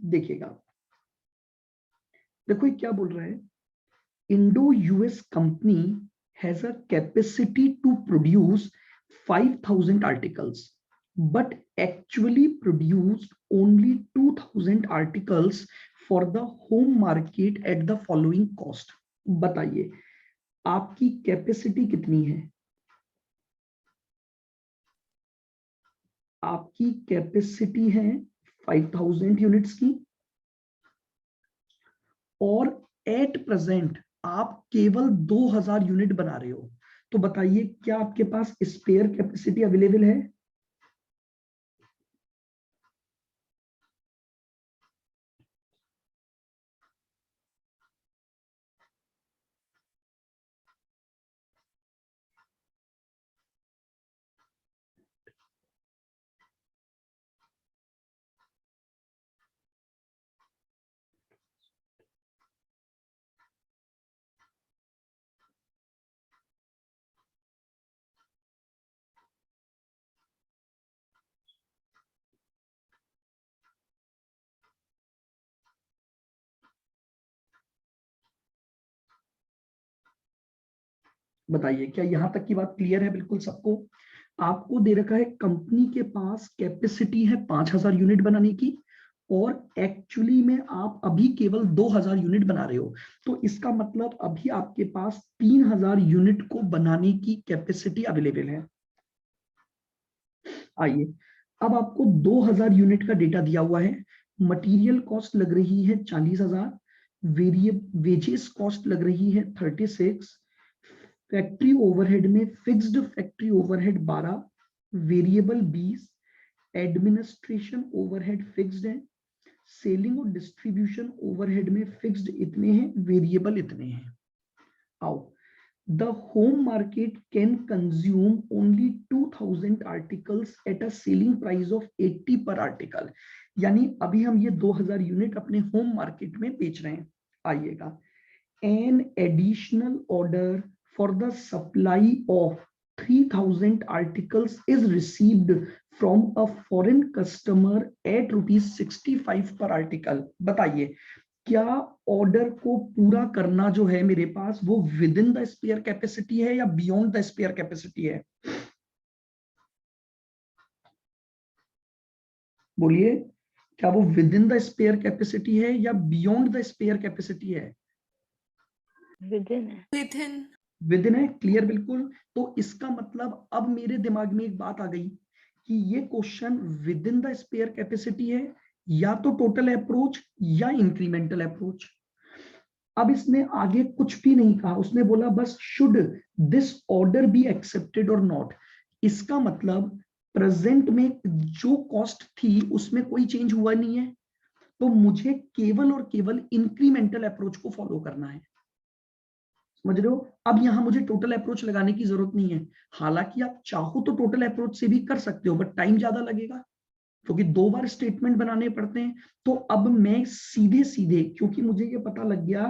देखिएगा, देखो ये क्या बोल रहा है, Indo US company has a capacity to produce 5000 articles but actually produced only 2000 articles for the home market at the following cost। बताइए आपकी कैपेसिटी कितनी है? आपकी कैपेसिटी है 5000 यूनिट्स की और एट प्रेजेंट आप केवल 2000 यूनिट बना रहे हो। तो बताइए क्या आपके पास स्पेयर कैपेसिटी अवेलेबल है? बताइए क्या यहां तक की बात क्लियर है बिल्कुल सबको? आपको दे रखा है कंपनी के पास कैपेसिटी है 5000 यूनिट बनाने की और एक्चुअली में आप अभी केवल 2000 यूनिट बना रहे हो। तो इसका मतलब अभी आपके पास 3000 यूनिट को बनाने की कैपेसिटी अवेलेबल है। आइए अब आपको 2000 यूनिट का डेटा दिया हुआ है। मटेरियल कॉस्ट लग रही है 40,000, वेजेस कॉस्ट लग रही है 36, फैक्ट्री ओवरहेड में fixed factory overhead 12, variable 20, administration overhead fixed है, सेलिंग और डिस्ट्रीब्यूशन ओवरहेड में फिक्स्ड इतने हैं, वेरिएबल इतने हैं। आओ, the home market can consume only 2000 articles at a selling price of 80 per article। यानी अभी हम ये 2000 यूनिट अपने होम मार्केट में बेच रहे हैं। आइएगा, an additional order for the supply of 3000 articles is received from a foreign customer at ₹65 per article। बताइए क्या ऑर्डर को पूरा करना जो है मेरे पास वो within the spare capacity है या बियॉन्ड द स्पेयर कैपेसिटी है? बोलिए, क्या वो within the spare capacity है या बियॉन्ड द स्पेयर कैपेसिटी है? विद इन है, क्लियर बिल्कुल। तो इसका मतलब अब मेरे दिमाग में एक बात आ गई कि ये question within the spare capacity है या तो टोटल अप्रोच या इंक्रीमेंटल अप्रोच। अब इसने आगे कुछ भी नहीं कहा, उसने बोला बस should this order be accepted और नॉट। इसका मतलब प्रेजेंट में जो कॉस्ट थी उसमें कोई चेंज हुआ नहीं है, तो मुझे केवल और केवल इंक्रीमेंटल अप्रोच को फॉलो करना है। समझ रहे हो? अब यहां मुझे टोटल अप्रोच लगाने की जरूरत नहीं है। हालांकि आप चाहो तो टोटल अप्रोच से भी कर सकते हो बट टाइम ज्यादा लगेगा क्योंकि 2 बार स्टेटमेंट बनाने पड़ते हैं। तो अब मैं सीधे सीधे, क्योंकि मुझे ये पता लग गया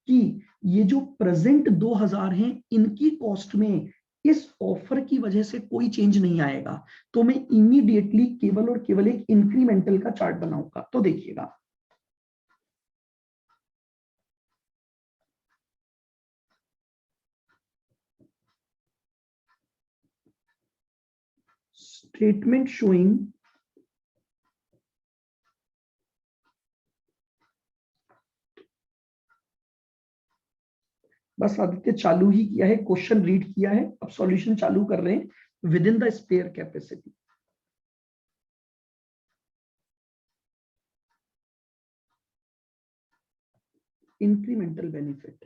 कि ये जो प्रेजेंट 2000 हैं इनकी कॉस्ट में इस ऑफर की वजह से कोई चेंज नहीं आएगा, तो मैं इमीडिएटली केवल और केवल एक इंक्रीमेंटल का चार्ट बनाऊंगा। तो देखिएगा, स्टेटमेंट शोइंग बस आदित्य चालू ही किया है, क्वेश्चन रीड किया है, अब सॉल्यूशन चालू कर रहे हैं। Within the spare capacity, incremental benefit,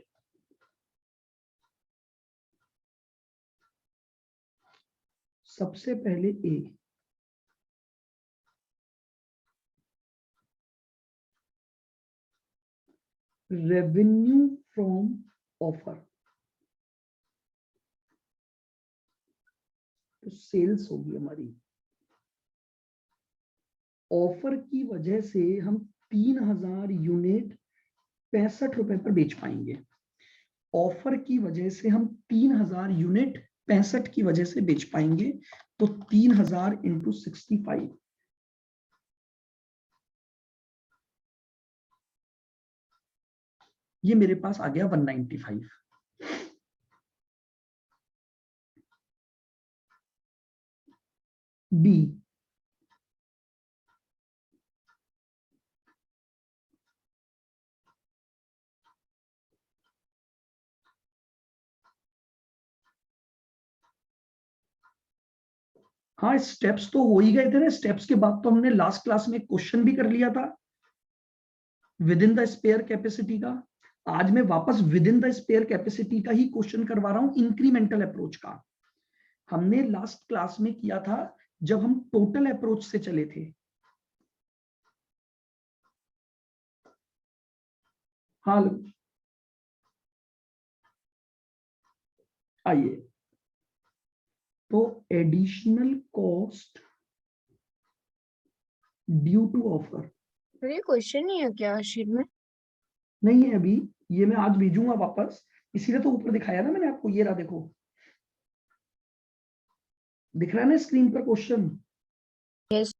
सबसे पहले ए, रेवेन्यू फ्रॉम ऑफर, तो सेल्स होगी हमारी। ऑफर की वजह से हम 3000 यूनिट 65 रुपए पर बेच पाएंगे। ऑफर की वजह से हम 3000 यूनिट 65 की वजह से बेच पाएंगे। तो 3000 इंटू 65, ये मेरे पास आ गया 195। बी, हाँ स्टेप्स तो हो ही गए थे ना, स्टेप्स के बाद तो हमने लास्ट क्लास में क्वेश्चन भी कर लिया था within the spare capacity का। आज मैं वापस within the spare capacity का ही क्वेश्चन करवा रहा हूं, इंक्रीमेंटल अप्रोच का। हमने लास्ट क्लास में किया था जब हम टोटल अप्रोच से चले थे। हाँ आइए, तो additional cost due to offer, ये क्वेश्चन नहीं है क्या शीट में? नहीं है अभी, ये मैं आज भेजूंगा वापस, इसीलिए तो ऊपर दिखाया ना मैंने आपको, ये रहा देखो, दिख रहा है ना स्क्रीन पर क्वेश्चन। यस।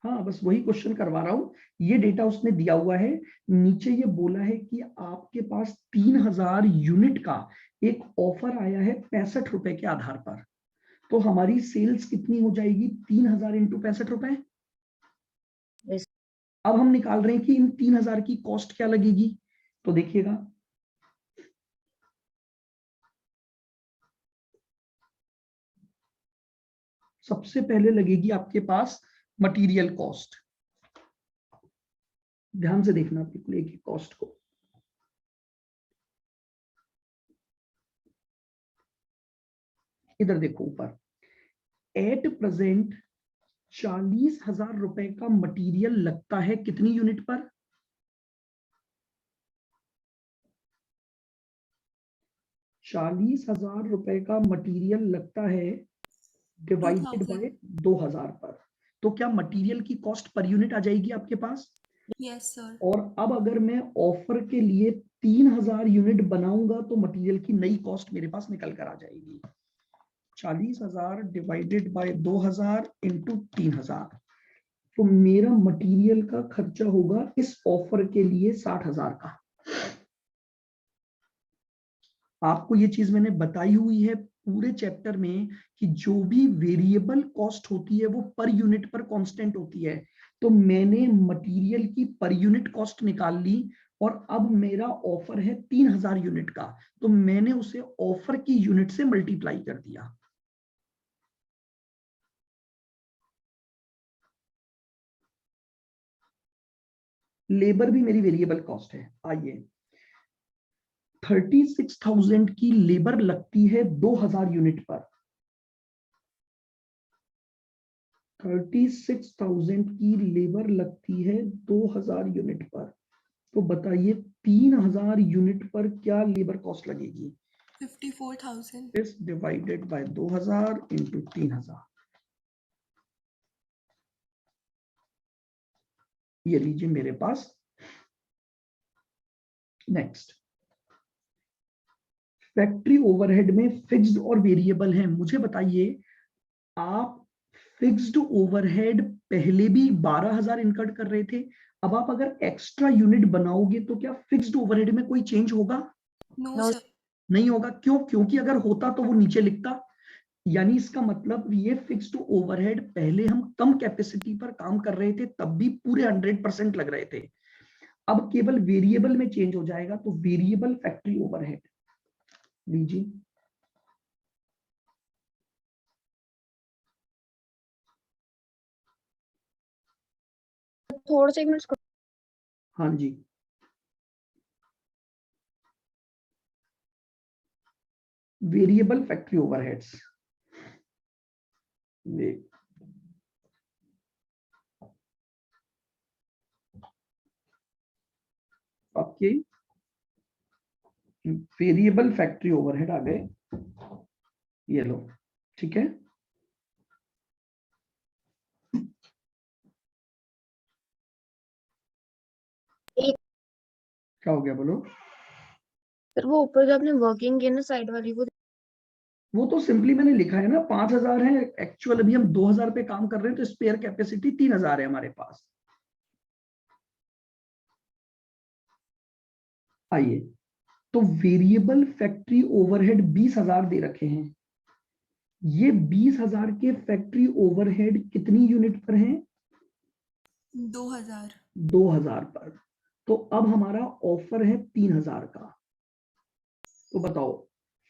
हाँ बस वही क्वेश्चन करवा रहा हूँ, ये डेटा उसने दिया हुआ है। नीचे ये बोला है कि आपके पास 3000 यूनिट का एक ऑफर आया है 65 रुपए के आधार पर। तो हमारी सेल्स कितनी हो जाएगी, 3000 इंटू 65 रुपए। Yes. अब हम निकाल रहे हैं कि इन 3000 की कॉस्ट क्या लगेगी, तो देखिएगा सबसे पहले लगेगी आपके पास मटेरियल कॉस्ट। ध्यान से देखना बिल्कुल एक एक कॉस्ट को। इधर देखो ऊपर, एट प्रेजेंट 40,000 रुपए का मटेरियल लगता है कितनी यूनिट पर, 40,000 रुपए का मटेरियल लगता है डिवाइडेड बाय 2000 पर। तो क्या मटेरियल की कॉस्ट पर यूनिट आ जाएगी आपके पास? Yes sir. और अब अगर मैं ऑफर के लिए 3000 यूनिट बनाऊंगा तो मटेरियल की नई कॉस्ट मेरे पास निकल कर आ जाएगी, 40,000 डिवाइडेड बाय 2000 इंटू 3000। तो मेरा मटेरियल का खर्चा होगा इस ऑफर के लिए 60,000 का। आपको ये चीज मैंने बताई हुई है पूरे चैप्टर में कि जो भी वेरिएबल कॉस्ट होती है वो पर यूनिट पर कांस्टेंट होती है। तो मैंने मटेरियल की पर यूनिट कॉस्ट निकाल ली, और अब मेरा ऑफर है 3000 यूनिट का, तो मैंने उसे ऑफर की यूनिट से मल्टीप्लाई कर दिया। लेबर भी मेरी वेरिएबल कॉस्ट है। आइए, 36,000 की लेबर लगती है 2000 यूनिट पर, 36,000 की लेबर लगती है 2000 यूनिट पर। तो बताइए 3000 यूनिट पर क्या लेबर कॉस्ट लगेगी? 54,000। इस डिवाइडेड बाय 2000 इंटू 3000। ये लीजिए मेरे पास। नेक्स्ट, फैक्ट्री ओवरहेड में फिक्स्ड और वेरिएबल है। मुझे बताइए, आप फिक्स्ड ओवरहेड पहले भी 12,000 इनकर्ड कर रहे थे, अब आप अगर एक्स्ट्रा यूनिट बनाओगे तो क्या फिक्स्ड ओवरहेड में कोई चेंज होगा? No sir. नहीं होगा। क्यों? क्योंकि अगर होता तो वो नीचे लिखता। यानी इसका मतलब ये फिक्स्ड ओवरहेड पहले हम कम कैपेसिटी पर काम कर रहे थे तब भी पूरे 100% लग रहे थे, अब केवल वेरिएबल में चेंज हो जाएगा। तो वेरिएबल फैक्ट्री ओवरहेड लीजिए, थोड़ा सा एक मिनट। हाँ जी, वेरिएबल फैक्ट्री ओवरहेड्स। आपके वेरिएबल फैक्ट्री ओवरहेड आ गए, ये लो, ठीक है। एक क्या हो गया बोलो? फिर वो ऊपर जो आपने वर्किंग की ना साइड वाली, वो तो सिंपली मैंने लिखा है ना, 5000 है एक्चुअल, अभी हम 2000 पे काम कर रहे हैं तो स्पेयर कैपेसिटी 3000 है हमारे पास। आइए, तो वेरिएबल फैक्ट्री ओवरहेड 20,000 दे रखे हैं। ये 20,000 के फैक्ट्री ओवरहेड कितनी यूनिट पर हैं? 2000 2000 पर। तो अब हमारा ऑफर है 3000 का। तो बताओ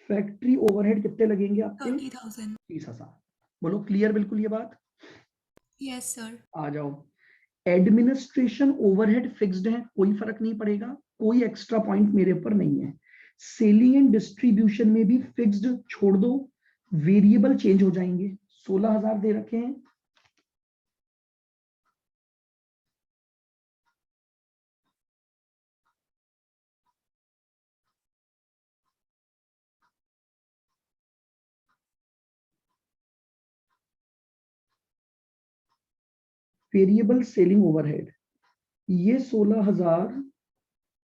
फैक्ट्री ओवरहेड कितने लगेंगे आपके? 30,000 30,000। बोलो क्लियर बिल्कुल ये बात? Yes sir. आ जाओ। एडमिनिस्ट्रेशन ओवरहेड फिक्स्ड है, कोई फर्क नहीं पड़ेगा, कोई एक्स्ट्रा पॉइंट मेरे पर नहीं है। सेलिंग एंड डिस्ट्रीब्यूशन में भी फिक्स्ड छोड़ दो, वेरिएबल चेंज हो जाएंगे। 16,000 दे रखे हैं। वेरिएबल सेलिंग ओवरहेड ये 16,000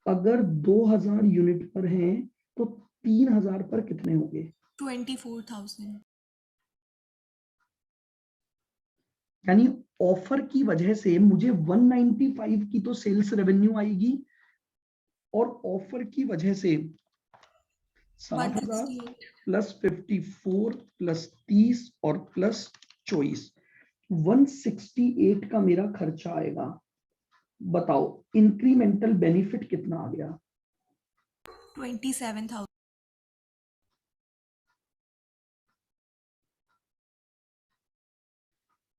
अगर 2000 यूनिट पर हैं तो 3000 पर कितने होंगे? 24,000 यानी ऑफर की वजह से मुझे 195 की तो सेल्स रेवेन्यू आएगी, और ऑफर की वजह से 60,000 168 प्लस 54 प्लस 30 और प्लस 24, 168 का मेरा खर्चा आएगा। बताओ इंक्रीमेंटल बेनिफिट कितना आ गया? 27,000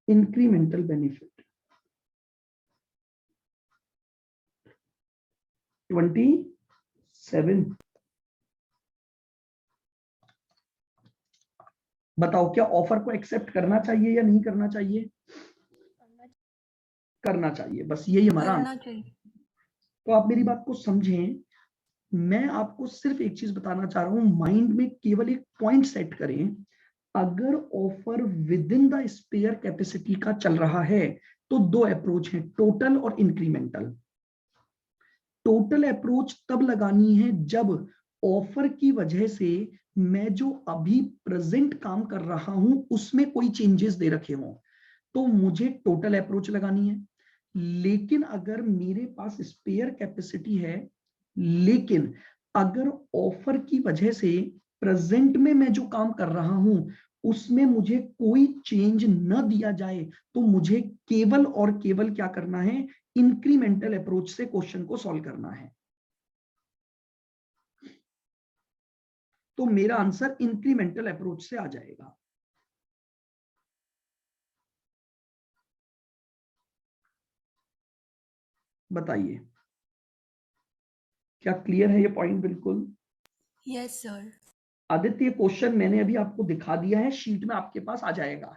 इंक्रीमेंटल बेनिफिट 27। बताओ क्या ऑफर को एक्सेप्ट करना चाहिए या नहीं करना चाहिए? करना चाहिए, बस यही हमारा करना आंसर। चाहिए। तो आप मेरी बात को समझें, मैं आपको सिर्फ एक चीज बताना चाह रहा हूं, माइंड में केवल एक पॉइंट सेट करें। अगर offer within the spare capacity का चल रहा है तो दो अप्रोच है, टोटल और इंक्रीमेंटल। टोटल अप्रोच तब लगानी है जब ऑफर की वजह से मैं जो अभी प्रेजेंट काम कर रहा हूं उसमें कोई चेंजेस दे रखे हों, तो मुझे टोटल अप्रोच लगानी है। लेकिन अगर मेरे पास स्पेयर कैपेसिटी है, लेकिन अगर ऑफर की वजह से प्रेजेंट में मैं जो काम कर रहा हूं उसमें मुझे कोई चेंज न दिया जाए, तो मुझे केवल और केवल क्या करना है? इंक्रीमेंटल अप्रोच से क्वेश्चन को सॉल्व करना है। तो मेरा आंसर इंक्रीमेंटल अप्रोच से आ जाएगा। बताइए क्या क्लियर है ये पॉइंट? बिल्कुल। Yes sir. आदित्य क्वेश्चन मैंने अभी आपको दिखा दिया है, शीट में आपके पास आ जाएगा।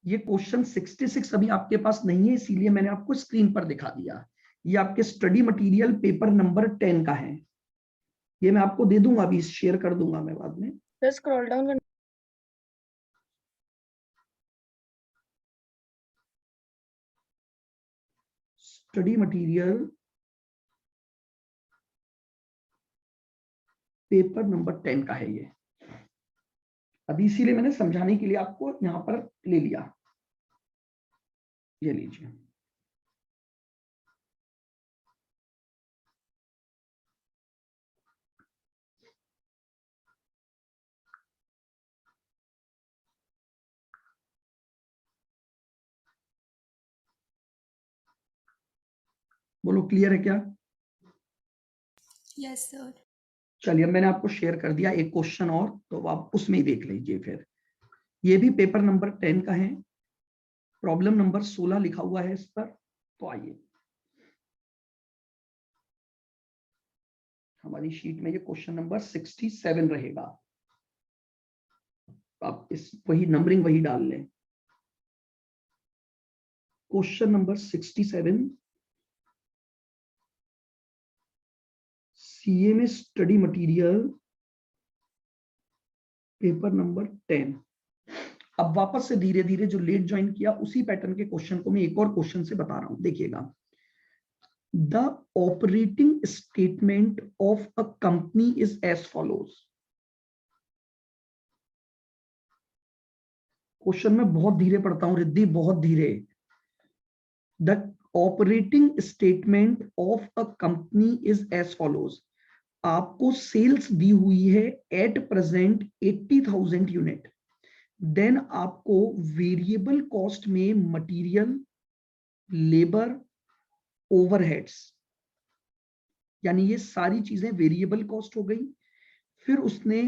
ये क्वेश्चन 66 अभी आपके पास नहीं है, इसीलिए मैंने आपको स्क्रीन पर दिखा दिया। ये आपके स्टडी मटेरियल पेपर नंबर 10 का है। ये मैं आपको दे दूंगा, अभी शेयर कर दूंगा मैं बाद में। फिर स्क्रॉल डाउन करना। स्टडी मटेरियल पेपर नंबर 10 का है ये। अभी इसीलिए मैंने समझाने के लिए आपको यहां पर ले लिया। ये लीजिए। बोलो क्लियर है क्या? Yes sir. चलिए मैंने आपको शेयर कर दिया एक क्वेश्चन और, तो आप उसमें ही देख लीजिए फिर। ये भी पेपर नंबर 10 का है, प्रॉब्लम नंबर 16 लिखा हुआ है इस पर। तो आइए हमारी शीट में ये क्वेश्चन नंबर 67 रहेगा। आप इस वही नंबरिंग वही डाल लें। क्वेश्चन नंबर 67 सीए में स्टडी मटेरियल पेपर नंबर 10। अब वापस से धीरे धीरे जो लेट ज्वाइन किया उसी पैटर्न के क्वेश्चन को मैं एक और क्वेश्चन से बता रहा हूं, देखिएगा। The operating statement of a company is as follows. Question में बहुत धीरे पढ़ता हूं रिद्धि, बहुत धीरे। The operating statement of a company is as follows. आपको सेल्स दी हुई है एट प्रेजेंट 80,000 यूनिट, देन आपको वेरिएबल कॉस्ट में मटेरियल, लेबर, ओवरहेड्स, यानी ये सारी चीजें वेरिएबल कॉस्ट हो गई। फिर उसने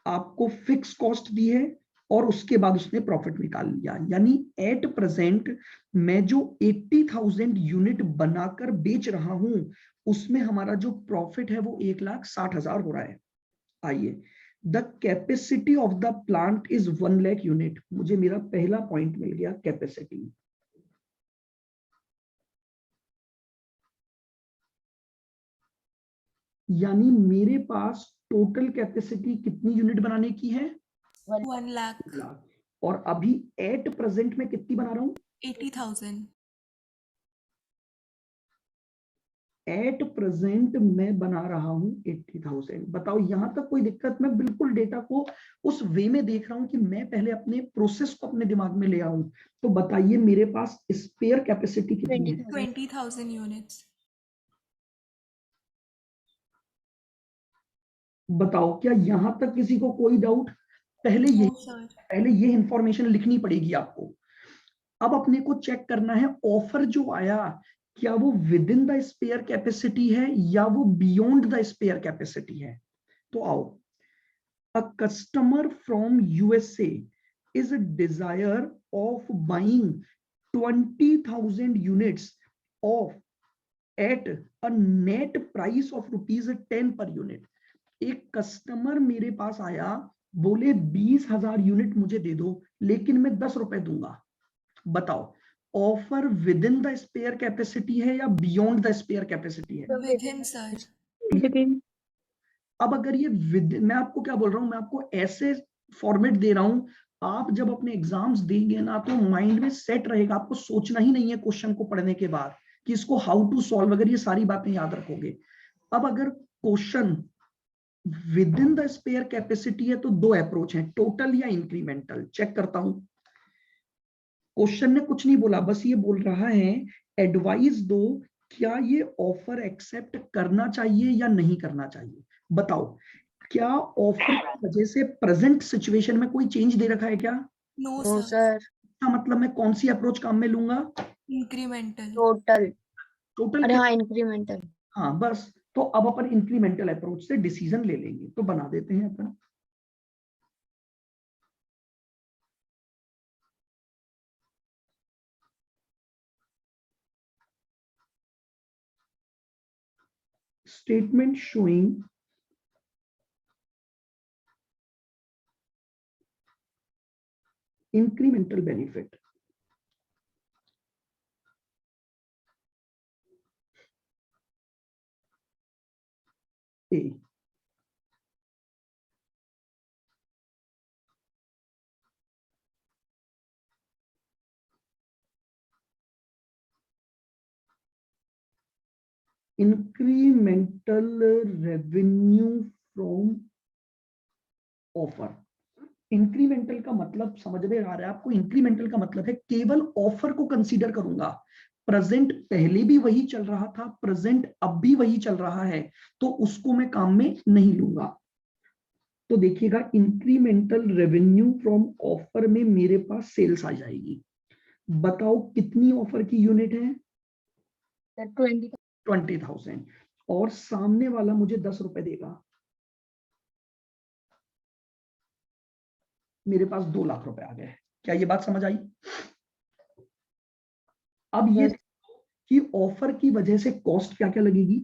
आपको फिक्स कॉस्ट दी है और उसके बाद उसने प्रॉफिट निकाल लिया। यानी एट प्रेजेंट मैं जो 80,000 यूनिट बनाकर बेच रहा हूं उसमें हमारा जो प्रॉफिट है वो 1,60,000 हो रहा है। आइए, the capacity of the plant is 1 lakh unit. मुझे मेरा पहला पॉइंट मिल गया, कैपेसिटी। यानी मेरे पास टोटल कैपेसिटी कितनी यूनिट बनाने की है? 1 lakh लाख। और अभी एट प्रेजेंट में कितनी बना रहा हूं? 80,000. एट प्रेजेंट मैं बना रहा हूं 80,000। बताओ यहां तक कोई दिक्कत? मैं बिल्कुल डेटा को उस वे में देख रहा हूं कि मैं पहले अपने प्रोसेस को अपने दिमाग में ले आऊं। तो बताइए मेरे पास स्पेयर कैपेसिटी कितनी है? 20,000 units. बताओ, क्या यहां तक किसी को कोई डाउट? पहले No, ये sir. पहले ये इंफॉर्मेशन लिखनी पड़ेगी आपको। अब अपने को चेक करना है ऑफर जो आया क्या वो within the spare capacity है या वो बियॉन्ड द स्पेयर कैपेसिटी है। तो आओ, a customer from USA is a desire of buying 20,000 units of at a net price of ₹10 per unit. एक कस्टमर मेरे पास आया, बोले 20,000 यूनिट मुझे दे दो लेकिन मैं 10 रुपए दूंगा। बताओ, offer within the spare capacity है या बियॉन्ड द स्पेयर कैपेसिटी है? Within, sir. अब अगर ये मैं आपको क्या बोल रहा हूं, मैं आपको ऐसे फॉर्मेट दे रहा हूं, आप जब अपने एग्जाम्स देंगे ना तो माइंड में सेट रहेगा। आपको सोचना ही नहीं है क्वेश्चन को पढ़ने के बाद कि इसको हाउ टू सॉल्व, अगर ये सारी बातें याद रखोगे। अब अगर question within the spare capacity है तो दो अप्रोच है, टोटल या इंक्रीमेंटल। चेक करता हूं। क्वेश्चन ने कुछ नहीं बोला, बस ये बोल रहा है एडवाइस दो, क्या ये ऑफर एक्सेप्ट करना चाहिए या नहीं करना चाहिए। बताओ, क्या ऑफर की वजह से प्रेजेंट सिचुएशन में कोई चेंज दे रखा है क्या? No, no sir. सर, इसका मतलब मैं कौन सी अप्रोच काम में लूंगा? Incremental. टोटल। टोटल अरे के। हाँ, इंक्रीमेंटल। हाँ बस, तो अब अपन इंक्रीमेंटल अप्रोच से डिसीजन ले लेंगे। तो बना देते हैं अपन। Statement showing incremental benefit. A. Incremental revenue from offer. Incremental का मतलब समझ में आ रहा है आपको? इंक्रीमेंटल का मतलब है केवल ऑफर को कंसीडर करूंगा। प्रेजेंट पहले भी वही चल रहा था, प्रेजेंट अब भी वही चल रहा है, तो उसको मैं काम में नहीं लूंगा। तो देखिएगा, इंक्रीमेंटल रेवेन्यू फ्रॉम ऑफर में मेरे पास सेल्स आ जाएगी। बताओ कितनी ऑफर की यूनिट है? 20,000। और सामने वाला मुझे 10 रुपए देगा, मेरे पास 2 लाख रुपए आ गए। क्या ये बात समझ आई? अब ये कि ऑफर की वजह से कॉस्ट क्या क्या लगेगी।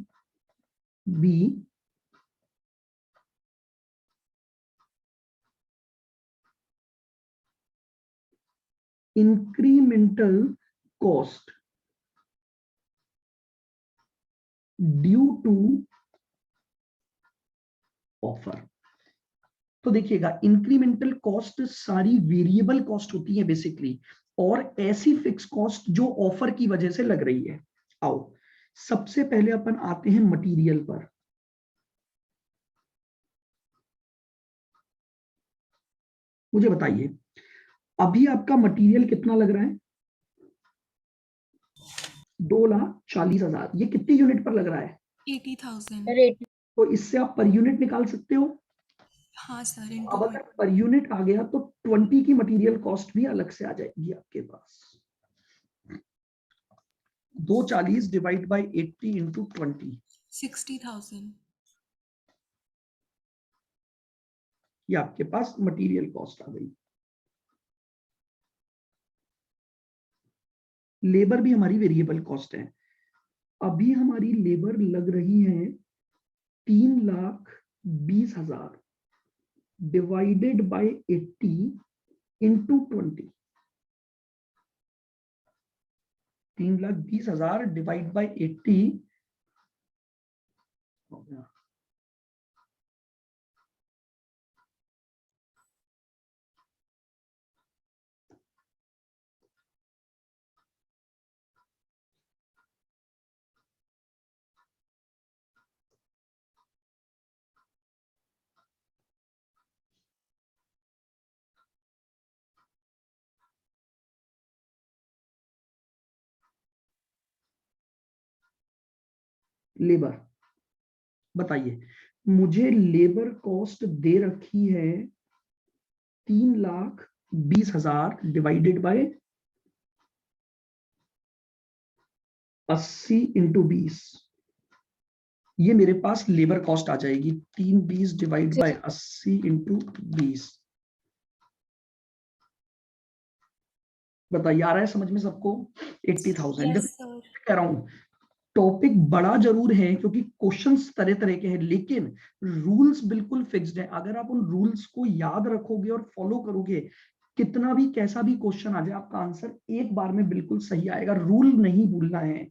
B, incremental cost due to offer. तो देखिएगा, इंक्रीमेंटल कॉस्ट सारी वेरिएबल कॉस्ट होती है बेसिकली, और ऐसी फिक्स कॉस्ट जो ऑफर की वजह से लग रही है। आओ, सबसे पहले अपन आते हैं मटेरियल पर। मुझे बताइए, अभी आपका मटेरियल कितना लग रहा है? 2,40,000। ये कितनी यूनिट पर लग रहा है? 80,000. रेट तो इससे आप पर यूनिट निकाल सकते हो। हाँ सर, अब इनटू अगर पर यूनिट आ गया तो 20 की मटेरियल कॉस्ट भी अलग से आ जाएगी आपके पास। 240 डिवाइड बाई 80 इंटू 20, 60,000। ये आपके पास मटेरियल कॉस्ट आ गई। लेबर भी हमारी वेरिएबल कॉस्ट है। अभी हमारी लेबर लग रही है 3,20,000 divided by 80 into 20। 3,20,000 divide by 80 हो गया। लेबर बताइए, मुझे लेबर कॉस्ट दे रखी है 3,20,000 डिवाइडेड बाय 80 इंटू 20। ये मेरे पास लेबर कॉस्ट आ जाएगी 320 डिवाइड बाय 80 इंटू 20। बताइए, आ रहा है समझ में सबको? 80,000। यस देखो सर। कह रहा हूं, टॉपिक बड़ा जरूर है क्योंकि क्वेश्चंस तरह तरह के हैं, लेकिन रूल्स बिल्कुल फिक्स्ड है। अगर आप उन रूल्स को याद रखोगे और फॉलो करोगे, कितना भी कैसा भी क्वेश्चन आ जाए, आपका आंसर एक बार में बिल्कुल सही आएगा। रूल नहीं भूलना है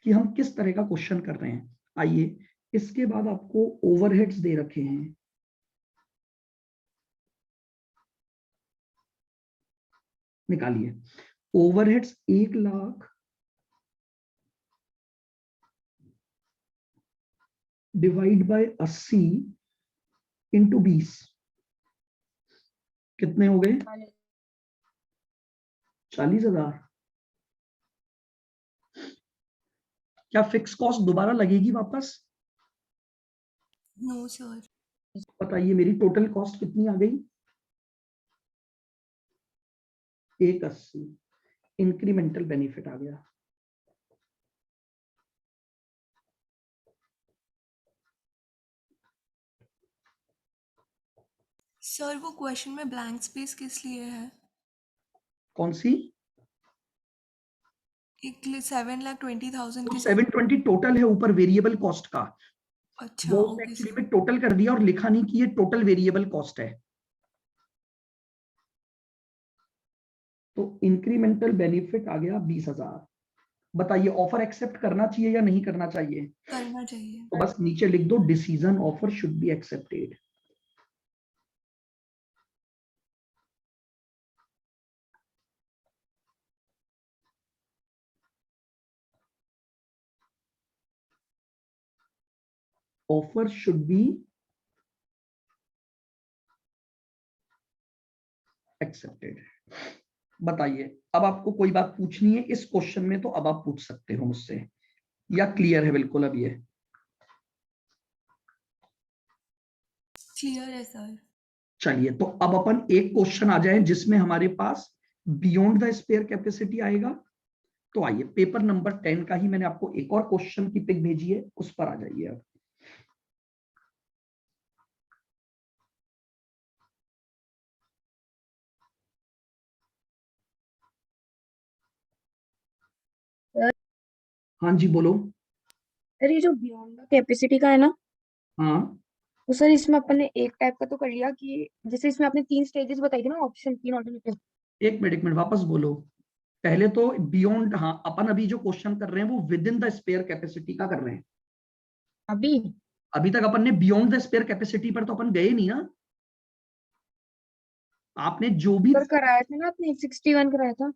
कि हम किस तरह का क्वेश्चन कर रहे हैं। आइए, इसके बाद आपको ओवरहेड्स दे रखे हैं। निकालिए ओवरहेड्स। 1,00,000 डिवाइड बाय 80 इंटू 20 कितने हो गए? 40,000। क्या फिक्स कॉस्ट दोबारा लगेगी वापस? No sir. बताइए मेरी टोटल कॉस्ट कितनी आ गई? 180। इंक्रीमेंटल बेनिफिट आ गया। सर वो क्वेश्चन में ब्लैंक स्पेस किस लिए है? कौन सी? एक 7,20,000 के साथ। 720 टोटल है ऊपर वेरिएबल कॉस्ट का। अच्छा वो उसने ओके एक्चुअली सर। में टोटल कर दिया और लिखा नहीं कि ये टोटल वेरिएबल कॉस्ट है। तो इंक्रीमेंटल बेनिफिट आ गया 20,000। बताइए ऑफर एक्सेप्ट करना चाहिए या नहीं करना चाहिए? करना चाहिए। तो बस नीचे लिख दो, decision offer should be accepted. Offer should be accepted. बताइए, अब आपको कोई बात पूछनी है इस क्वेश्चन में तो अब आप पूछ सकते हो मुझसे, या क्लियर है बिल्कुल अब ये? क्लियर है सर। चलिए, तो अब अपन एक क्वेश्चन आ जाए जिसमें हमारे पास बियॉन्ड द स्पेयर कैपेसिटी आएगा। तो आइए, पेपर नंबर 10 का ही मैंने आपको एक और क्वेश्चन की पिक भेजी है, उस पर आ जाइए अब। हाँ जी बोलो। सर ये जो बियॉन्ड कैपेसिटी का है ना, हाँ तो सर इसमें अपन ने एक टाइप का तो कर लिया कि जैसे इसमें आपने 3 स्टेजेस बताई थी ना, ऑप्शन 3 ऑल्टरनेटिव। एक मिनट वापस बोलो। पहले तो बियॉन्ड, हाँ अपन अभी जो क्वेश्चन कर रहे हैं वो within the spare capacity का कर रहे हैं। अभी अभी तक अपन ने बियॉन्ड द स्पेयर कैपेसिटी पर तो अपन गए नहीं ना। आपने जो भी, पर कराया था ना आपने, 61 कराया था।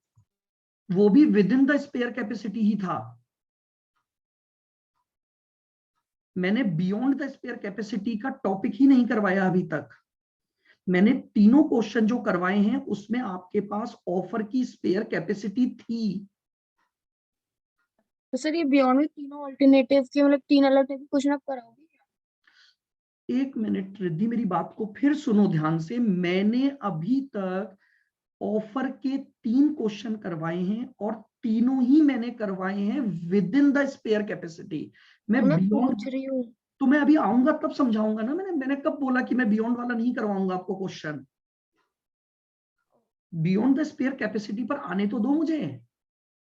वो भी within the spare capacity ही था। मैंने बियॉन्ड द स्पेयर कैपेसिटी का टॉपिक ही नहीं करवाया अभी तक। मैंने तीनों क्वेश्चन जो करवाए हैं उसमें आपके पास ऑफर की स्पेयर कैपेसिटी थी। तो सर ये बियॉन्ड में तीनों ऑल्टरनेटिव के मतलब 3 अलग टाइप के क्वेश्चन आप कराओगे क्या? एक मिनट रिद्धि, मेरी बात को फिर सुनो ध्यान से। मैंने अभी तक ऑफर के 3 क्वेश्चन करवाए हैं और तीनों ही मैंने करवाए हैं within the spare capacity. मैं मैं बियॉन्ड, पूछ रही हूँ। तो मैं अभी आऊंगा तब समझाऊंगा ना। मैंने कब बोला कि मैं बियॉन्ड वाला नहीं करवाऊंगा आपको question? Beyond the spare capacity पर आने तो दो मुझे।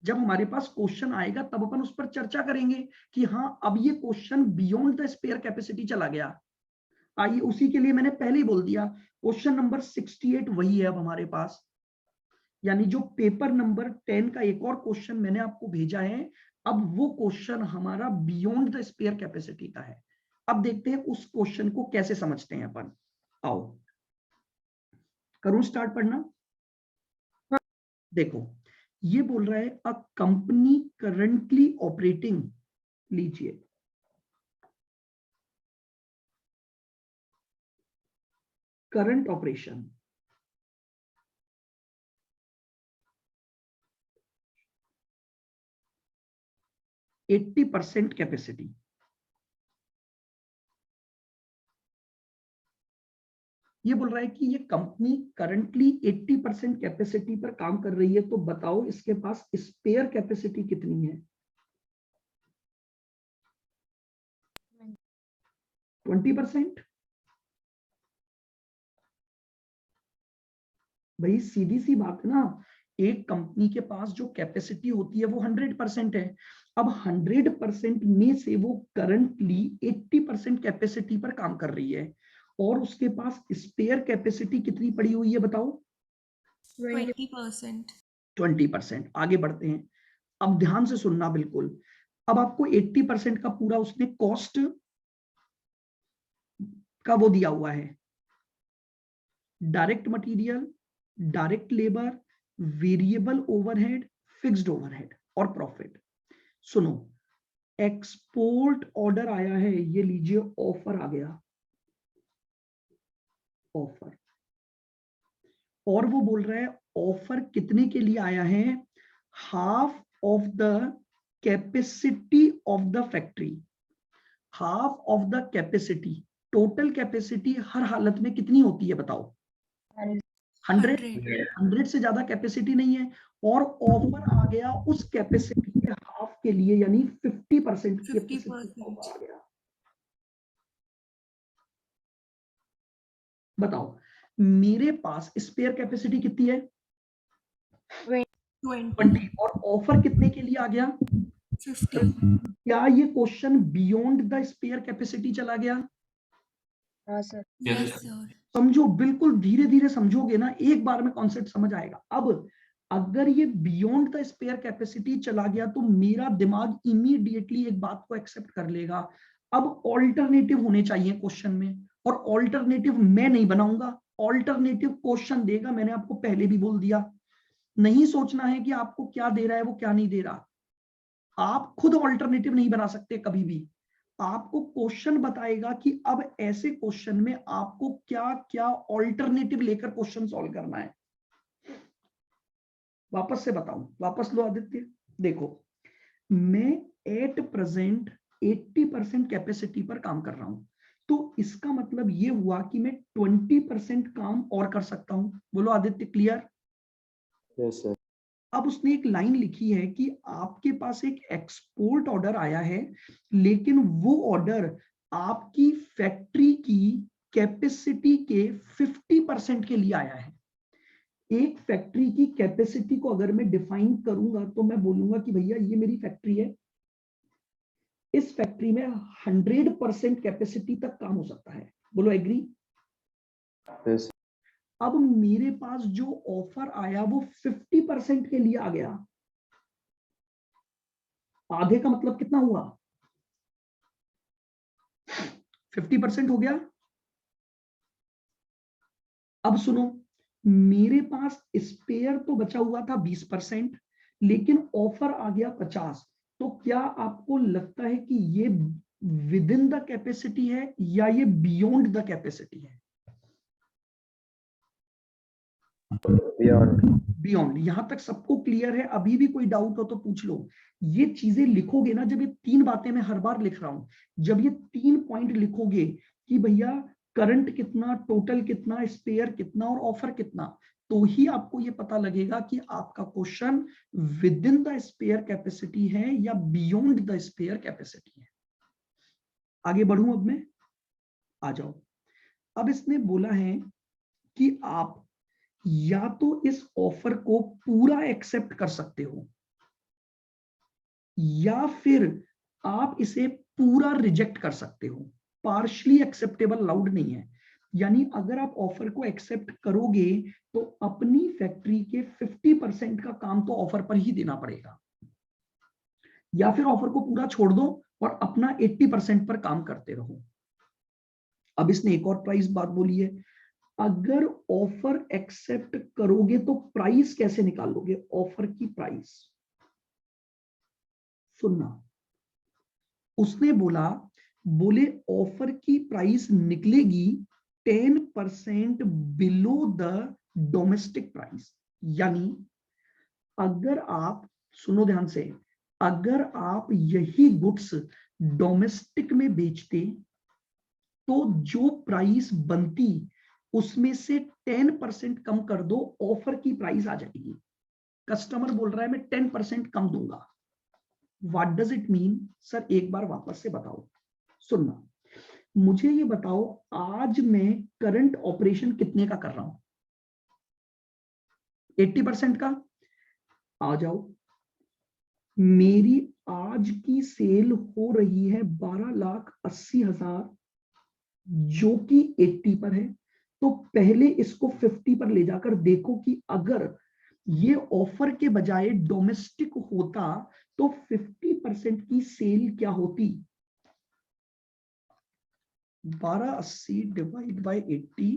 जब हमारे पास क्वेश्चन आएगा तब अपन उस पर चर्चा करेंगे कि हाँ अब ये question beyond the spare capacity चला गया। आइए, उसी के लिए मैंने पहले ही बोल दिया, क्वेश्चन नंबर 68 वही है अब हमारे पास। यानी जो पेपर नंबर 10 का एक और क्वेश्चन मैंने आपको भेजा है, अब वो क्वेश्चन हमारा बियॉन्ड द स्पेयर कैपेसिटी का है। अब देखते हैं उस क्वेश्चन को कैसे समझते हैं अपन। आओ करूं स्टार्ट पढ़ना। देखो, ये बोल रहा है अ कंपनी करंटली ऑपरेटिंग, लीजिए, करंट ऑपरेशन, – 80% कैपेसिटी। ये बोल रहा है कि ये कंपनी करंटली 80% कैपेसिटी पर काम कर रही है, तो बताओ इसके पास स्पेयर कैपेसिटी कितनी है? 20%। भाई सीधी सी बात है ना, एक कंपनी के पास जो कैपेसिटी होती है वो 100% है। अब 100% में से वो करंटली 80% कैपेसिटी पर काम कर रही है, और उसके पास स्पेयर कैपेसिटी कितनी पड़ी हुई है बताओ? 20%। 20%। आगे बढ़ते हैं, अब ध्यान से सुनना बिल्कुल। अब आपको 80% का पूरा उसने कॉस्ट का वो दिया हुआ है, direct material, direct labour, variable overhead, fixed overhead और प्रॉफिट। सुनो, एक्सपोर्ट ऑर्डर आया है, ये लीजिए ऑफर आ गया, ऑफर। और वो बोल रहा है ऑफर कितने के लिए आया है? Half of the capacity of the factory. Half of the capacity, total capacity हर हालत में कितनी होती है बताओ? 100। 100 से ज्यादा कैपेसिटी नहीं है, और ऑफर आ गया उस कैपेसिटी के हाफ के लिए, यानी 50% कैपेसिटी का ऑफर आ गया। बताओ मेरे पास स्पेयर कैपेसिटी कितनी है? 20। और ऑफर कितने के लिए आ गया? 50। क्या ये question beyond the spare capacity चला गया? हाँ सर। Yes sir. समझो, बिल्कुल धीरे धीरे समझोगे ना, एक बार में कॉन्सेप्ट समझ आएगा। अब अगर ये बियॉन्ड द स्पेयर कैपेसिटी चला गया तो मेरा दिमाग इमीडिएटली एक बात को एक्सेप्ट कर लेगा, अब ऑल्टरनेटिव होने चाहिए क्वेश्चन में, और ऑल्टरनेटिव मैं नहीं बनाऊंगा, ऑल्टरनेटिव क्वेश्चन देगा। मैंने आपको पहले भी बोल दिया, नहीं सोचना है कि आपको क्या दे रहा है वो क्या नहीं दे रहा। आप खुद ऑल्टरनेटिव नहीं बना सकते कभी भी, आपको क्वेश्चन बताएगा कि अब ऐसे क्वेश्चन में आपको क्या क्या ऑल्टरनेटिव लेकर क्वेश्चन सॉल्व करना है। वापस से बताऊं, वापस लो आदित्य। देखो, मैं एट प्रेजेंट 80% कैपेसिटी पर काम कर रहा हूं, तो इसका मतलब ये हुआ कि मैं 20% काम और कर सकता हूं। बोलो आदित्य, क्लियर? Yes sir. अब उसने एक लाइन लिखी है कि आपके पास एक एक्सपोर्ट ऑर्डर आया है, लेकिन वो ऑर्डर आपकी फैक्ट्री की कैपेसिटी के 50% के लिए आया है। एक फैक्ट्री की कैपेसिटी को अगर मैं डिफाइन करूंगा तो मैं बोलूंगा कि भैया ये मेरी फैक्ट्री है, इस फैक्ट्री में 100% कैपेसिटी तक काम हो सकता है। बोलो एग्री? यस। अब मेरे पास जो ऑफर आया वो 50% के लिए आ गया। आधे का मतलब कितना हुआ? 50% हो गया। अब सुनो, मेरे पास स्पेयर तो बचा हुआ था 20%, लेकिन ऑफर आ गया 50। तो क्या आपको लगता है कि ये विद इन द कैपेसिटी है या ये बियॉन्ड द कैपेसिटी है? बियॉन्ड। बियॉन्ड। यहां तक सबको क्लियर है? अभी भी कोई डाउट हो तो पूछ लो। ये चीजें लिखोगे ना, जब ये 3 बातें मैं हर बार लिख रहा हूं, जब ये 3 पॉइंट लिखोगे कि भैया करंट कितना, टोटल कितना, स्पेयर कितना और ऑफर कितना, तो ही आपको ये पता लगेगा कि आपका question within the spare capacity है या बियॉन्ड द स्पेयर कैपेसिटी है। आगे बढ़ूं अब मैं, आ जाओ। अब इसने बोला है कि आप या तो इस ऑफर को पूरा एक्सेप्ट कर सकते हो या फिर आप इसे पूरा रिजेक्ट कर सकते हो। पार्शली एक्सेप्टेबल अलाउड नहीं है। यानी अगर आप ऑफर को एक्सेप्ट करोगे तो अपनी फैक्ट्री के 50% का काम तो ऑफर पर ही देना पड़ेगा, या फिर ऑफर को पूरा छोड़ दो और अपना 80% पर काम करते रहो। अब इसने एक और प्राइस बात बोली है, अगर ऑफर एक्सेप्ट करोगे तो प्राइस कैसे निकालोगे? ऑफर की प्राइस सुनना, उसने बोले ऑफर की प्राइस निकलेगी 10% बिलो द डोमेस्टिक प्राइस। यानी अगर आप सुनो ध्यान से, अगर आप यही गुड्स डोमेस्टिक में बेचते तो जो प्राइस बनती उसमें से 10% कम कर दो, ऑफर की प्राइस आ जाएगी। कस्टमर बोल रहा है मैं 10% कम दूंगा। What does it mean? Sir एक बार वापस से बताओ। सुनना, मुझे ये बताओ आज मैं करंट ऑपरेशन कितने का कर रहा हूं? 80% का। आ जाओ, मेरी आज की सेल हो रही है 12,80,000 जो कि 80 पर है। तो पहले इसको 50 पर ले जाकर देखो कि अगर ये ऑफर के बजाय डोमेस्टिक होता तो 50% की सेल क्या होती? 1280 डिवाइड बाय 80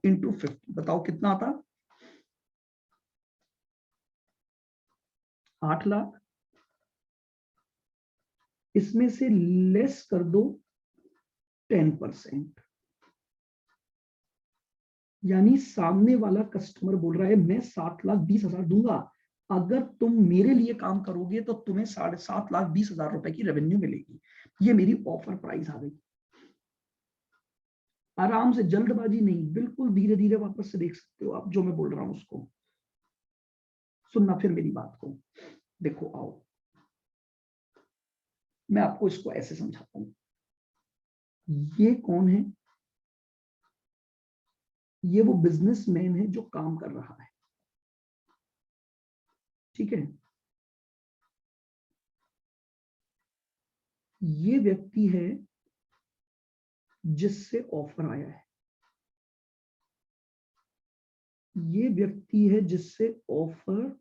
इंटू 50, बताओ कितना आता? 8 लाख। इसमें से लेस कर दो 10%, यानी सामने वाला कस्टमर बोल रहा है मैं 7,20,000 दूंगा, अगर तुम मेरे लिए काम करोगे तो तुम्हें 7,20,000 रुपए की रेवेन्यू मिलेगी। ये मेरी ऑफर प्राइस आ गई। आराम से, जल्दबाजी नहीं, बिल्कुल धीरे धीरे वापस से देख सकते हो आप जो मैं बोल रहा हूं उसको। सुनना फिर मेरी बात को, देखो आओ मैं आपको इसको ऐसे समझाता हूं। ये कौन है? ये वो बिजनेसमैन है जो काम कर रहा है, ठीक है। ये व्यक्ति है जिससे ऑफर आया है, ये व्यक्ति है जिससे ऑफर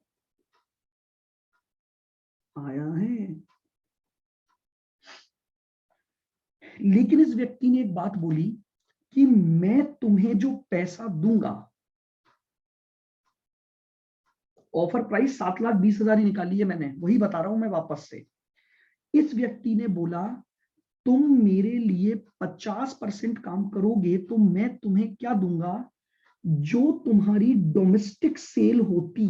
आया है। लेकिन इस व्यक्ति ने एक बात बोली कि मैं तुम्हें जो पैसा दूंगा, ऑफर प्राइस 7,20,000 ही निकाली है मैंने, वही बता रहा हूं मैं वापस से। इस व्यक्ति ने बोला तुम मेरे लिए 50% काम करोगे तो मैं तुम्हें क्या दूंगा? जो तुम्हारी डोमेस्टिक सेल होती,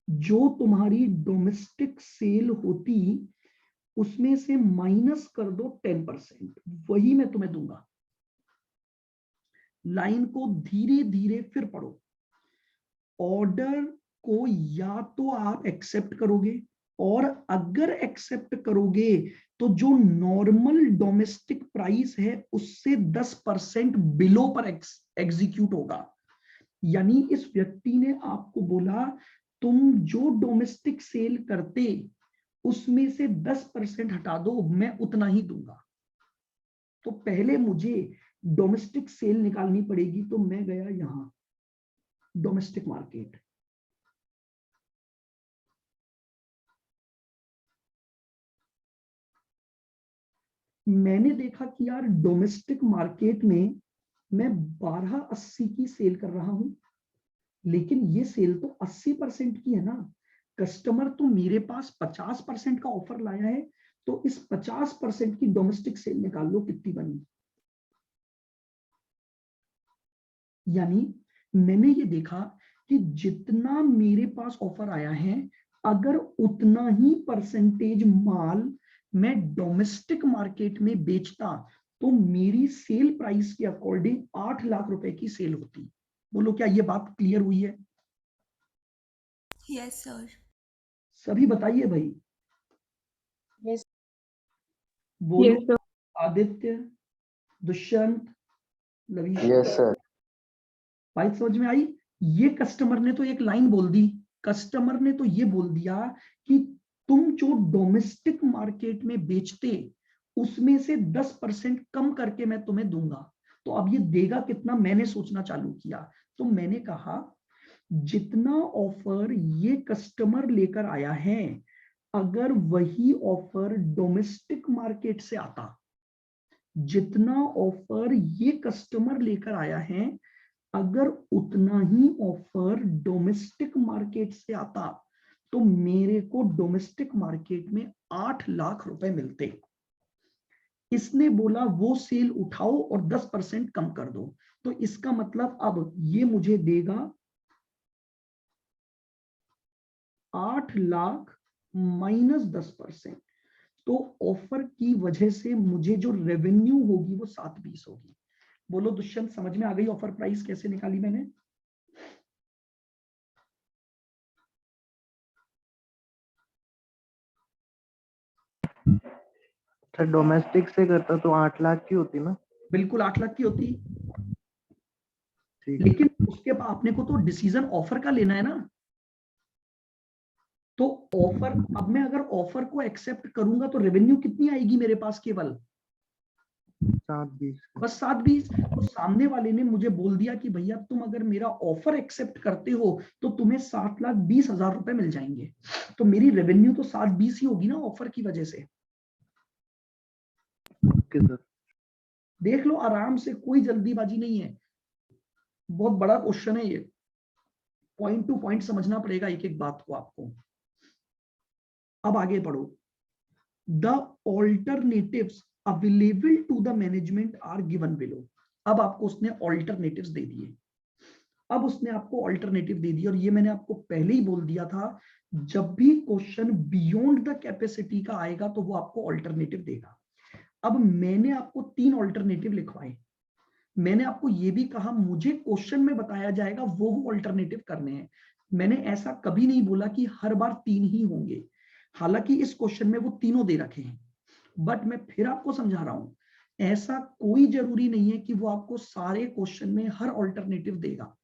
जो तुम्हारी डोमेस्टिक सेल होती उसमें से माइनस कर दो 10%, वही मैं तुम्हें दूंगा। लाइन को धीरे धीरे फिर पढ़ो। ऑर्डर को या तो आप एक्सेप्ट करोगे, और अगर एक्सेप्ट करोगे तो जो नॉर्मल डोमेस्टिक प्राइस है उससे 10% बिलो पर एग्जीक्यूट होगा। यानी इस व्यक्ति ने आपको बोला तुम जो डोमेस्टिक सेल करते उसमें से 10% हटा दो, मैं उतना ही दूंगा। तो पहले मुझे डोमेस्टिक सेल निकालनी पड़ेगी, तो मैं गया यहां डोमेस्टिक मार्केट। मैंने देखा कि यार डोमेस्टिक मार्केट में मैं 1280 की सेल कर रहा हूं, लेकिन ये सेल तो 80% की है ना। कस्टमर तो मेरे पास 50% का ऑफर लाया है, तो इस 50% की डोमेस्टिक सेल निकाल लो कितनी बनी। यानी मैंने ये देखा कि जितना मेरे पास ऑफर आया है, अगर उतना ही परसेंटेज माल मैं डोमेस्टिक मार्केट में बेचता तो मेरी सेल प्राइस के अकॉर्डिंग 8 लाख रुपए की सेल होती। बोलो क्या ये बात क्लियर हुई है? Yes sir. सभी बताइए भाई। यस बोलो। Yes sir. Aditya, Dushyant, Lovish, Yes, sir. बात समझ में आई? ये कस्टमर ने तो एक लाइन बोल दी, कस्टमर ने तो ये बोल दिया कि तुम जो डोमेस्टिक मार्केट में बेचते उसमें से 10% कम करके मैं तुम्हें दूंगा। तो अब ये देगा कितना, मैंने सोचना चालू किया। तो मैंने कहा जितना ऑफर ये कस्टमर लेकर आया है, अगर वही ऑफर डोमेस्टिक मार्केट से आता, जितना ऑफर ये कस्टमर लेकर आया है, अगर उतना ही ऑफर डोमेस्टिक मार्केट से आता तो मेरे को डोमेस्टिक मार्केट में 8 लाख रुपए मिलते। इसने बोला वो सेल उठाओ और 10% कम कर दो। तो इसका मतलब अब ये मुझे देगा 8 लाख माइनस 10%। तो ऑफर की वजह से मुझे जो रेवेन्यू होगी वो 720 होगी। बोलो दुष्यंत, समझ में आ गई ऑफर प्राइस कैसे निकाली मैंने? डोमेस्टिक से करता तो 8 लाख की होती ना। बिल्कुल 8 लाख की होती, ठीक। लेकिन उसके बाद आपने को तो डिसीजन ऑफर का लेना है ना। तो ऑफर, अब मैं अगर ऑफर को एक्सेप्ट करूंगा तो रेवेन्यू कितनी आएगी मेरे पास? केवल 720। बस 720। तो सामने वाले ने मुझे बोल दिया कि भैया तुम अगर मेरा ऑफर एक्सेप्ट करते हो तो तुम्हें 7,20,000 रुपए मिल जाएंगे। तो मेरी रेवेन्यू तो 720 ही होगी ना ऑफर की वजह से। Okay sir. देख लो आराम से, कोई जल्दीबाजी नहीं है, बहुत बड़ा क्वेश्चन है ये, पॉइंट टू पॉइंट समझना पड़ेगा एक एक बात को आपको। अब आगे पढ़ो। The alternatives available to the management are given below. अब आपको उसने ऑल्टरनेटिव्स दे दिए। अब उसने आपको ऑल्टरनेटिव दे दिया, और ये मैंने आपको पहले ही बोल दिया था, जब भी क्वेश्चन बियॉन्ड द कैपेसिटी का आएगा तो वो आपको ऑल्टरनेटिव देगा। अब मैंने आपको 3 ऑल्टरनेटिव लिखवाए। मैंने आपको ये भी कहा मुझे क्वेश्चन में बताया जाएगा वो ऑल्टरनेटिव करने हैं। मैंने ऐसा कभी नहीं बोला कि हर बार 3 ही होंगे, हालांकि इस क्वेश्चन में वो तीनों दे रखे हैं, बट मैं फिर आपको समझा रहा हूं, ऐसा कोई जरूरी नहीं है कि वो आपको सारे क्वेश्चन में हर ऑल्टरनेटिव देगा।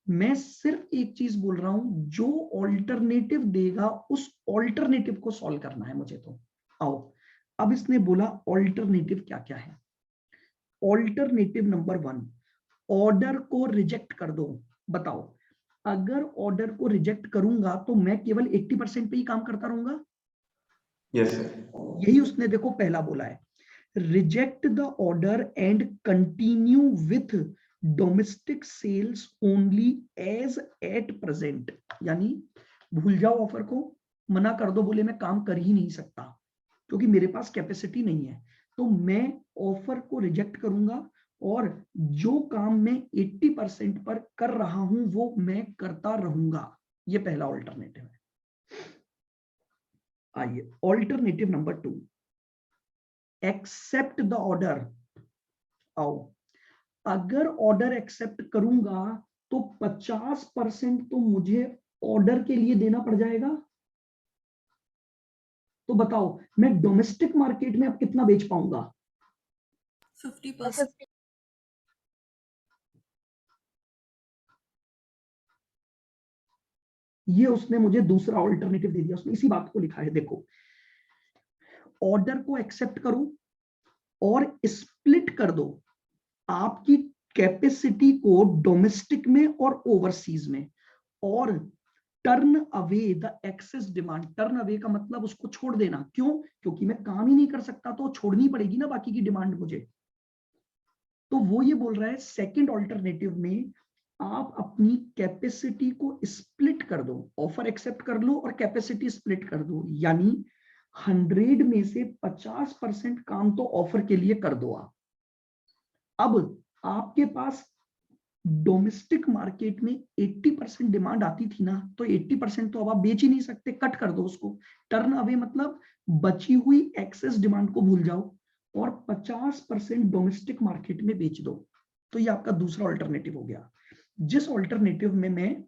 मैं सिर्फ एक चीज बोल रहा हूं, जो ऑल्टरनेटिव देगा उस ऑल्टरनेटिव को सॉल्व करना है मुझे। तो आओ, अब इसने बोला ऑल्टरनेटिव क्या क्या है। ऑल्टरनेटिव नंबर 1, ऑर्डर को रिजेक्ट कर दो। बताओ, अगर ऑर्डर को रिजेक्ट करूंगा तो मैं केवल 80% पे ही काम करता रहूंगा? Yes sir. यही उसने देखो पहला बोला है, reject the order and continue with domestic sales only as at present. यानी भूल जाओ ऑफर को, मना कर दो, बोले मैं काम कर ही नहीं सकता क्योंकि मेरे पास कैपेसिटी नहीं है। तो मैं ऑफर को रिजेक्ट करूंगा और जो काम मैं 80% पर कर रहा हूं वो मैं करता रहूंगा। ये पहला ऑल्टरनेटिव है। आइए alternative number 2, accept the order. आओ, अगर ऑर्डर एक्सेप्ट करूंगा तो 50% तो मुझे ऑर्डर के लिए देना पड़ जाएगा। तो बताओ मैं डोमेस्टिक मार्केट में अब कितना बेच पाऊंगा? 50%। ये उसने मुझे दूसरा ऑल्टरनेटिव दे दिया, उसने इसी बात को लिखा है। देखो, ऑर्डर को एक्सेप्ट करो और स्प्लिट कर दो आपकी कैपेसिटी को डोमेस्टिक में और ओवरसीज में, और turn away the excess demand. Turn away का मतलब उसको छोड़ देना। क्यों? क्योंकि मैं काम ही नहीं कर सकता तो छोड़नी पड़ेगी ना बाकी की डिमांड मुझे। तो वो ये बोल रहा है सेकंड ऑल्टरनेटिव में आप अपनी कैपेसिटी को स्प्लिट कर दो, ऑफर एक्सेप्ट कर लो और कैपेसिटी स्प्लिट कर दो। यानी 100 में से 50% काम तो ऑफर के लिए कर दो आप। अब आपके पास डोमेस्टिक मार्केट में 80% डिमांड आती थी ना, तो 80% तो अब आप बेच ही नहीं सकते, कट कर दो उसको। टर्न अवे मतलब बची हुई एक्सेस डिमांड को भूल जाओ और 50% डोमेस्टिक मार्केट में बेच दो। तो ये आपका दूसरा ऑल्टरनेटिव हो गया, जिस ऑल्टरनेटिव में मैं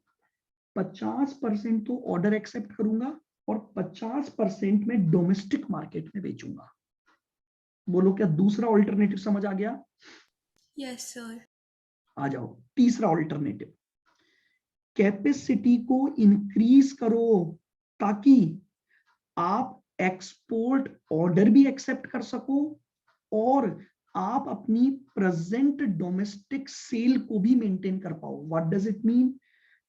50% तो ऑर्डर एक्सेप्ट करूंगा और 50% में डोमेस्टिक मार्केट में बेचूंगा। बोलो क्या दूसरा ऑल्टरनेटिव समझ आ गया? Yes sir. आ जाओ तीसरा ऑल्टरनेटिव, कैपेसिटी को इंक्रीज करो ताकि आप एक्सपोर्ट ऑर्डर भी एक्सेप्ट कर सको और आप अपनी प्रेजेंट डोमेस्टिक सेल को भी मेंटेन कर पाओ। What does it mean?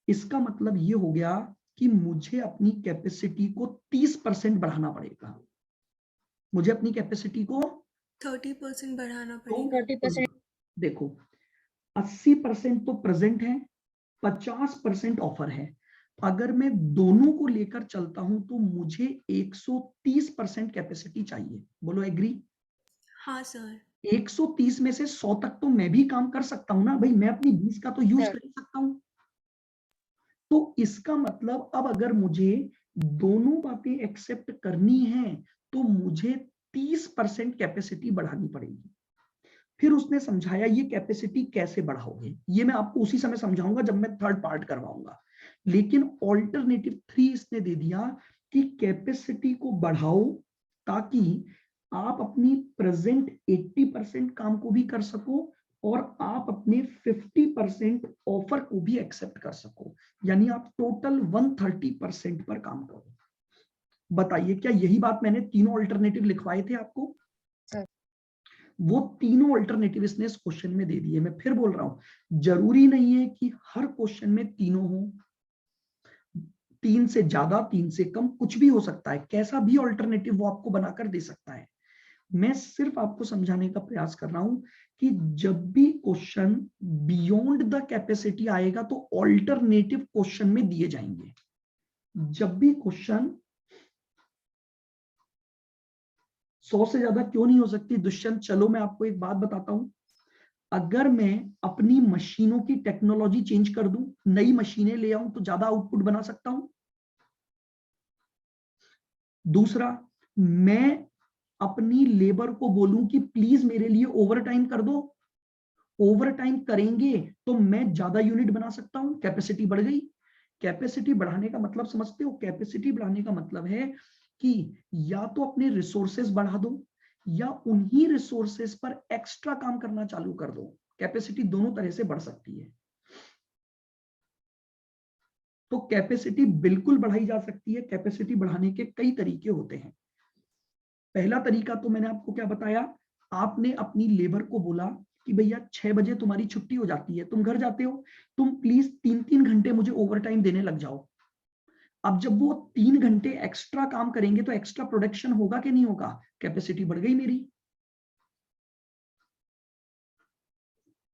इसका मतलब ये हो गया कि मुझे अपनी कैपेसिटी को 30% बढ़ाना पड़ेगा। मुझे अपनी कैपेसिटी को 30% बढ़ाना तो पड़ेगा। 30%। देखो 80% तो प्रेजेंट है, 50% ऑफर है। अगर मैं दोनों को लेकर चलता हूं तो मुझे 130% कैपेसिटी चाहिए। बोलो एग्री? हाँ सर। 130 में से 100 तक तो मैं भी काम कर सकता हूं ना भाई, मैं अपनी 20 का तो यूज कर सकता हूं। तो इसका मतलब अब अगर मुझे दोनों बातें एक्सेप्ट करनी है तो मुझे 30% कैपेसिटी बढ़ानी पड़ेगी। फिर उसने समझाया ये कैपेसिटी कैसे बढ़ाओगे, ये मैं आपको उसी समय समझाऊंगा जब मैं थर्ड पार्ट करवाऊंगा। लेकिन ऑल्टरनेटिव 3 इसने दे दिया कि कैपेसिटी को बढ़ाओ ताकि आप अपनी प्रेजेंट 80% काम को भी कर सको और आप अपने 50% ऑफर को भी एक्सेप्ट कर सको, यानी आप टोटल 130% पर काम करो। बताइए क्या यही बात मैंने तीनों अल्टरनेटिव लिखवाए थे आपको? वो तीनों अल्टरनेटिव इसने इस क्वेश्चन में दे दिए। मैं फिर बोल रहा हूं, जरूरी नहीं है कि हर क्वेश्चन में तीनों हो, 3 से ज्यादा 3 से कम कुछ भी हो सकता है, कैसा भी अल्टरनेटिव वो आपको बनाकर दे सकता है। मैं सिर्फ आपको समझाने का प्रयास कर रहा हूं कि जब भी क्वेश्चन बियॉन्ड द कैपेसिटी आएगा तो अल्टरनेटिव क्वेश्चन में दिए जाएंगे। जब भी क्वेश्चन 100 से ज्यादा क्यों नहीं हो सकती दुष्यंत? चलो मैं आपको एक बात बताता हूं, अगर मैं अपनी मशीनों की टेक्नोलॉजी चेंज कर दूं, नई मशीनें ले आऊं तो ज्यादा आउटपुट बना सकता हूं। दूसरा, मैं अपनी लेबर को बोलूं कि प्लीज मेरे लिए ओवर टाइम कर दो, ओवर टाइम करेंगे तो मैं ज्यादा यूनिट बना सकता हूं, कैपेसिटी बढ़ गई। कैपेसिटी बढ़ाने का मतलब समझते हो? कैपेसिटी बढ़ाने का मतलब है कि या तो अपने रिसोर्सेज बढ़ा दो या उन्हीं रिसोर्सेज पर एक्स्ट्रा काम करना चालू कर दो। कैपेसिटी दोनों तरह से बढ़ सकती है। तो कैपेसिटी बिल्कुल बढ़ाई जा सकती है। कैपेसिटी बढ़ाने के कई तरीके होते हैं। पहला तरीका तो मैंने आपको क्या बताया, आपने अपनी लेबर को बोला कि भैया 6 बजे तुम्हारी छुट्टी हो जाती है, तुम घर जाते हो, तुम प्लीज 3-3 घंटे मुझे ओवर टाइम देने लग जाओ। अब जब वो 3 घंटे एक्स्ट्रा काम करेंगे तो एक्स्ट्रा प्रोडक्शन होगा कि नहीं होगा? कैपेसिटी बढ़ गई मेरी।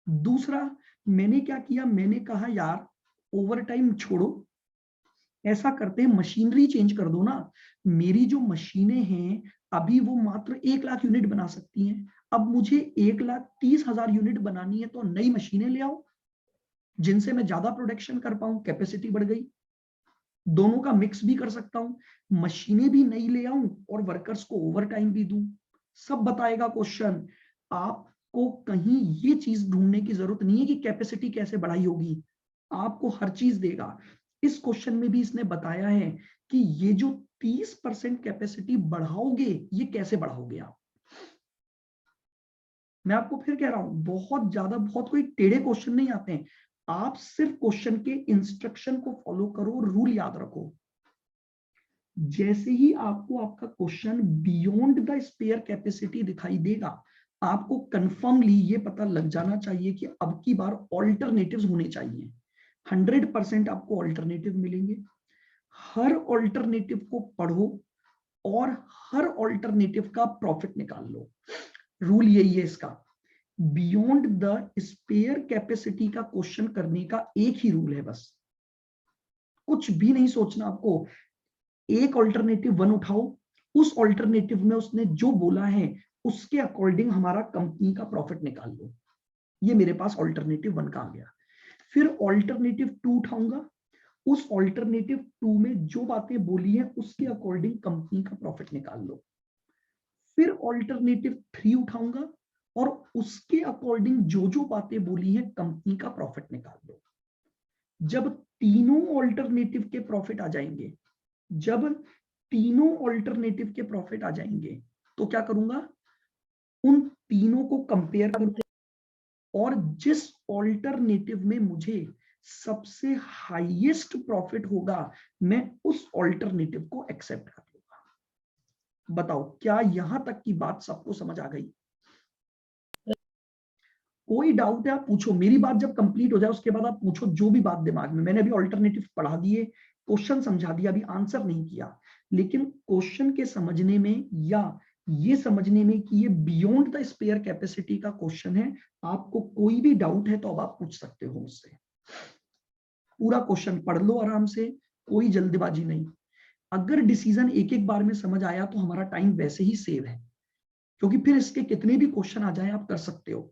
दूसरा, मैंने क्या किया, मैंने कहा यार ओवर टाइम छोड़ो, ऐसा करते हैं मशीनरी चेंज कर दो ना। मेरी जो मशीनें हैं अभी वो मात्र 1 लाख यूनिट बना सकती हैं, अब मुझे 1,30,000 यूनिट बनानी है तो नई मशीनें ले आओ जिनसे मैं ज्यादा प्रोडक्शन कर पाऊं, कैपेसिटी बढ़ गई। दोनों का मिक्स भी कर सकता हूं, मशीनें भी नई ले आऊं और वर्कर्स को ओवर टाइम भी दूं। सब बताएगा क्वेश्चन। आपको कहीं ये चीज ढूंढने की जरूरत नहीं है कि कैपेसिटी कैसे बढ़ाई होगी, आपको हर चीज देगा। इस क्वेश्चन में भी इसने बताया है कि ये जो 30% कैपेसिटी बढ़ाओगे ये कैसे बढ़ाओगे आप। मैं आपको फिर कह रहा हूं, बहुत कोई टेढ़े क्वेश्चन नहीं आते हैं। आप सिर्फ क्वेश्चन के इंस्ट्रक्शन को फॉलो करो और रूल याद रखो। जैसे ही आपको आपका question beyond the spare capacity दिखाई देगा, आपको कंफर्मली ये पता लग जाना चाहिए कि अब की बार ऑल्टरनेटिव्स होने चाहिए। 100% आपको ऑल्टरनेटिव मिलेंगे। हर ऑल्टरनेटिव को पढ़ो और हर ऑल्टरनेटिव का प्रॉफिट निकाल लो। रूल यही है इसका, बियॉन्ड द स्पेयर कैपेसिटी का क्वेश्चन करने का एक ही रूल है बस, कुछ भी नहीं सोचना आपको। एक ऑल्टरनेटिव 1 उठाओ उस ऑल्टरनेटिव में उसने जो बोला है उसके अकॉर्डिंग हमारा कंपनी का प्रॉफिट निकाल लो। ये मेरे पास ऑल्टरनेटिव 1 का आ गया। फिर ऑल्टरनेटिव 2 उठाऊंगा, उस ऑल्टरनेटिव 2 में जो बातें बोली है उसके अकॉर्डिंग कंपनी का प्रॉफिट निकाल लो। फिर ऑल्टरनेटिव 3 उठाऊंगा और उसके अकॉर्डिंग जो जो बातें बोली है कंपनी का प्रॉफिट निकाल लो। जब तीनों ऑल्टरनेटिव के प्रॉफिट आ जाएंगे, जब तीनों ऑल्टरनेटिव के प्रॉफिट आ जाएंगे तो क्या करूंगा, उन तीनों को कंपेयर करूंगा और जिस ऑल्टरनेटिव में मुझे सबसे हाईएस्ट प्रॉफिट होगा मैं उस ऑल्टरनेटिव को एक्सेप्ट कर लूंगा। बताओ क्या यहां तक की बात सबको समझ आ गई? कोई डाउट है आप पूछो, मेरी बात जब कंप्लीट हो जाए उसके बाद आप पूछो जो भी बात दिमाग में। मैंने अभी ऑल्टरनेटिव पढ़ा दिए, क्वेश्चन समझा दिया, अभी आंसर नहीं किया, लेकिन क्वेश्चन के समझने में या ये समझने में कि ये बियॉन्ड द स्पेयर कैपेसिटी का क्वेश्चन है, आपको कोई भी डाउट है तो अब आप पूछ सकते हो मुझसे। पूरा क्वेश्चन पढ़ लो आराम से, कोई जल्दबाजी नहीं। अगर डिसीजन एक एक बार में समझ आया तो हमारा टाइम वैसे ही सेव है, क्योंकि फिर इसके कितने भी क्वेश्चन आ जाए आप कर सकते हो।